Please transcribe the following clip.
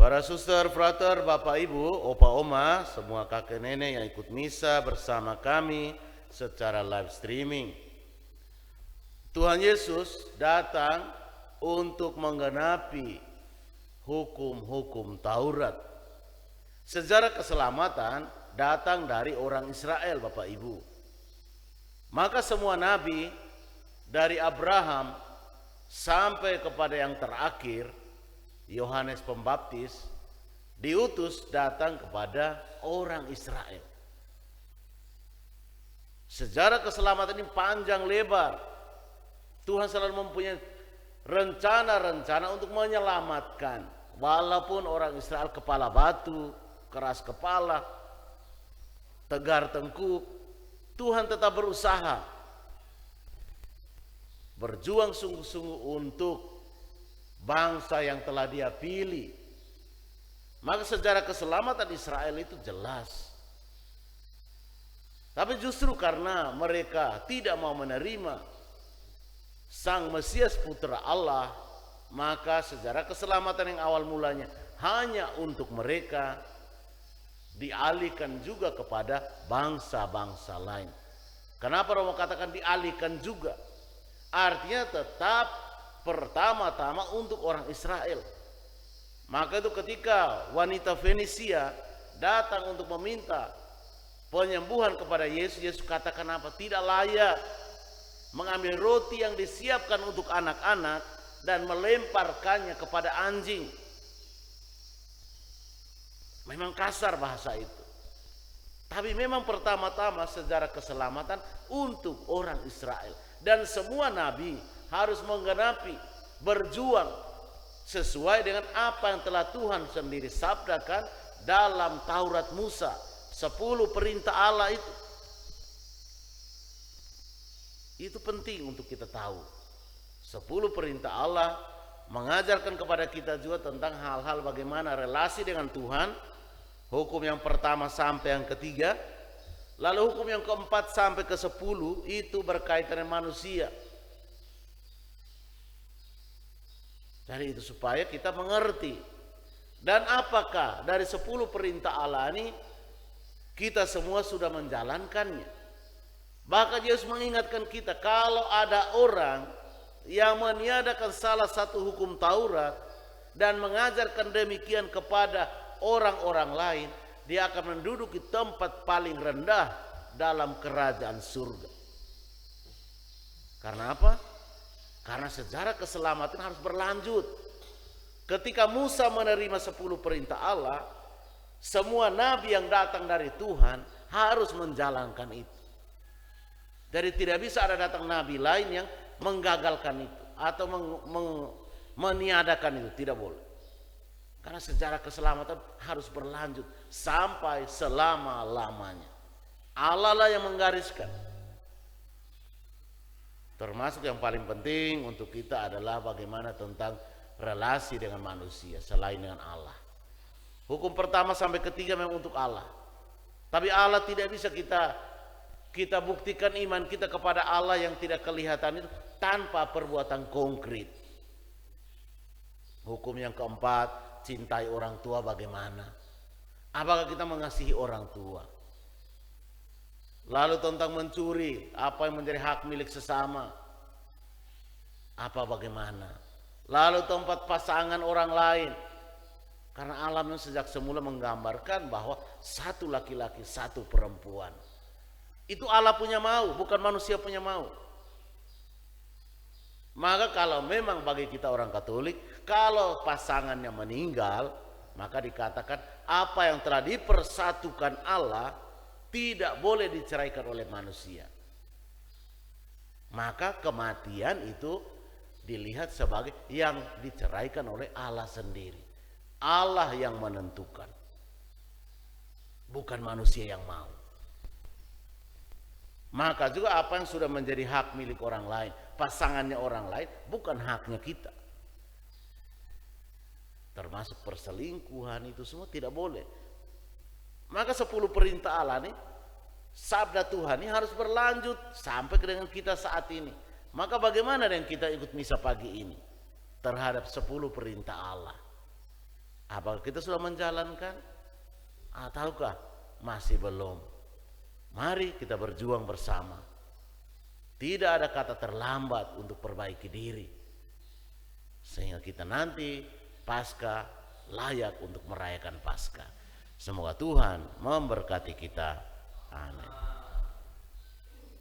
Para suster, frater, bapak, ibu, opa, oma, semua kakek nenek yang ikut misa bersama kami secara live streaming. Tuhan Yesus datang untuk menggenapi hukum-hukum Taurat. Sejarah keselamatan datang dari orang Israel, bapak, ibu. Maka semua nabi dari Abraham sampai kepada yang terakhir, Yohanes Pembaptis, diutus datang kepada orang Israel. Sejarah keselamatan ini panjang lebar. Tuhan selalu mempunyai rencana-rencana untuk menyelamatkan. Walaupun orang Israel kepala batu, keras kepala, tegar tengkuk, Tuhan tetap berusaha, berjuang sungguh-sungguh untuk bangsa yang telah Dia pilih. Maka sejarah keselamatan Israel itu jelas. Tapi justru karena mereka tidak mau menerima Sang Mesias Putra Allah, maka sejarah keselamatan yang awal mulanya hanya untuk mereka dialihkan juga kepada bangsa-bangsa lain. Kenapa Romo katakan dialihkan juga? Artinya tetap pertama-tama untuk orang Israel. Maka itu ketika wanita Fenisia datang untuk meminta penyembuhan kepada Yesus, Yesus katakan apa? Tidak layak mengambil roti yang disiapkan untuk anak-anak dan melemparkannya kepada anjing. Memang kasar bahasa itu, tapi memang pertama-tama sejarah keselamatan untuk orang Israel. Dan semua nabi harus menggenapi, berjuang sesuai dengan apa yang telah Tuhan sendiri sabdakan dalam Taurat Musa, 10 perintah Allah itu. Itu penting untuk kita tahu. 10 perintah Allah mengajarkan kepada kita juga tentang hal-hal bagaimana relasi dengan Tuhan. Hukum yang pertama sampai yang ketiga. Lalu hukum yang keempat sampai ke-10 itu berkaitan dengan manusia. Jadi itu supaya kita mengerti. Dan apakah dari 10 perintah Allah ini kita semua sudah menjalankannya? Bahkan Yesus mengingatkan kita, kalau ada orang yang meniadakan salah satu hukum Taurat dan mengajarkan demikian kepada orang-orang lain, dia akan menduduki tempat paling rendah dalam kerajaan surga. Karena apa? Karena sejarah keselamatan harus berlanjut. Ketika Musa menerima 10 perintah Allah, semua nabi yang datang dari Tuhan harus menjalankan itu. Jadi tidak bisa ada datang nabi lain yang menggagalkan itu atau meniadakan itu, tidak boleh. Karena sejarah keselamatan harus berlanjut sampai selama-lamanya. Allah lah yang menggariskan. Termasuk yang paling penting untuk kita adalah bagaimana tentang relasi dengan manusia selain dengan Allah. Hukum pertama sampai ketiga memang untuk Allah. Tapi Allah tidak bisa kita buktikan iman kita kepada Allah yang tidak kelihatan itu tanpa perbuatan konkret. Hukum yang keempat, cintai orang tua bagaimana? Apakah kita mengasihi orang tua? Lalu tentang mencuri, apa yang menjadi hak milik sesama? Apa bagaimana? Lalu tempat pasangan orang lain. Karena alamnya sejak semula menggambarkan bahwa satu laki-laki, satu perempuan. Itu Allah punya mau, bukan manusia punya mau. Maka kalau memang bagi kita orang Katolik, kalau pasangannya meninggal, maka dikatakan apa yang telah dipersatukan Allah tidak boleh diceraikan oleh manusia. Maka kematian itu dilihat sebagai yang diceraikan oleh Allah sendiri. Allah yang menentukan, bukan manusia yang mau. Maka juga apa yang sudah menjadi hak milik orang lain, pasangannya orang lain, bukan haknya kita. Termasuk perselingkuhan itu semua tidak boleh. Maka 10 perintah Allah nih, sabda Tuhan ini harus berlanjut sampai dengan kita saat ini. Maka bagaimana dengan kita ikut misa pagi ini terhadap 10 perintah Allah? Apakah kita sudah menjalankan ataukah masih belum? Mari kita berjuang bersama. Tidak ada kata terlambat untuk perbaiki diri, sehingga kita nanti pasca layak untuk merayakan Paskah. Semoga Tuhan memberkati kita. Amin.